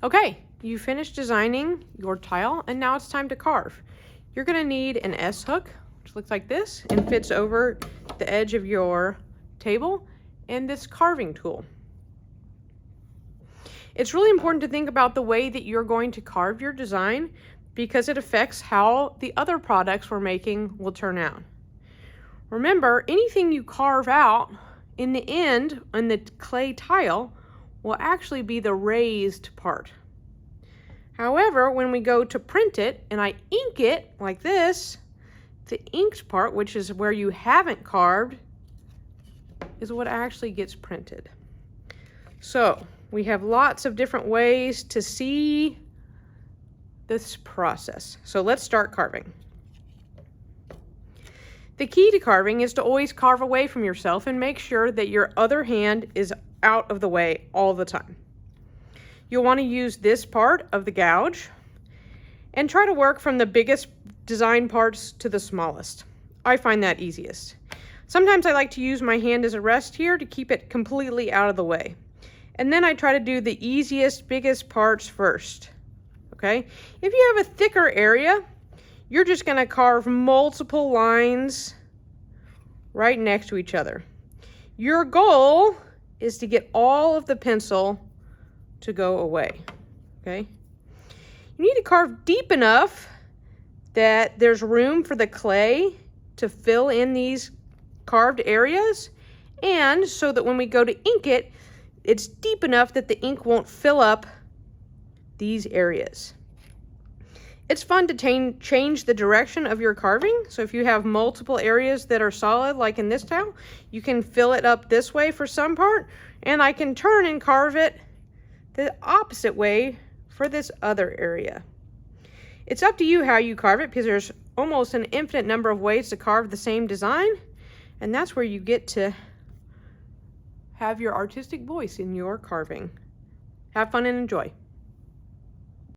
Okay, you finished designing your tile and now it's time to carve. You're gonna need an S hook, which looks like this and fits over the edge of your table, and this carving tool. It's really important to think about the way that you're going to carve your design because it affects how the other products we're making will turn out. Remember, anything you carve out in the end on the clay tile will actually be the raised part. However, when we go to print it and I ink it like this, the inked part, which is where you haven't carved, is what actually gets printed. So we have lots of different ways to see this process. So let's start carving. The key to carving is to always carve away from yourself and make sure that your other hand is out of the way all the time. You'll want to use this part of the gouge and try to work from the biggest design parts to the smallest. I find that easiest. Sometimes I like to use my hand as a rest here to keep it completely out of the way. And then I try to do the easiest, biggest parts first. Okay? If you have a thicker area, you're just going to carve multiple lines right next to each other. Your goal is to get all of the pencil to go away. Okay? You need to carve deep enough that there's room for the clay to fill in these carved areas, and so that when we go to ink it, it's deep enough that the ink won't fill up these areas. It's fun to change the direction of your carving. So if you have multiple areas that are solid, like in this tile, you can fill it up this way for some part, and I can turn and carve it the opposite way for this other area. It's up to you how you carve it because there's almost an infinite number of ways to carve the same design, and that's where you get to have your artistic voice in your carving. Have fun and enjoy.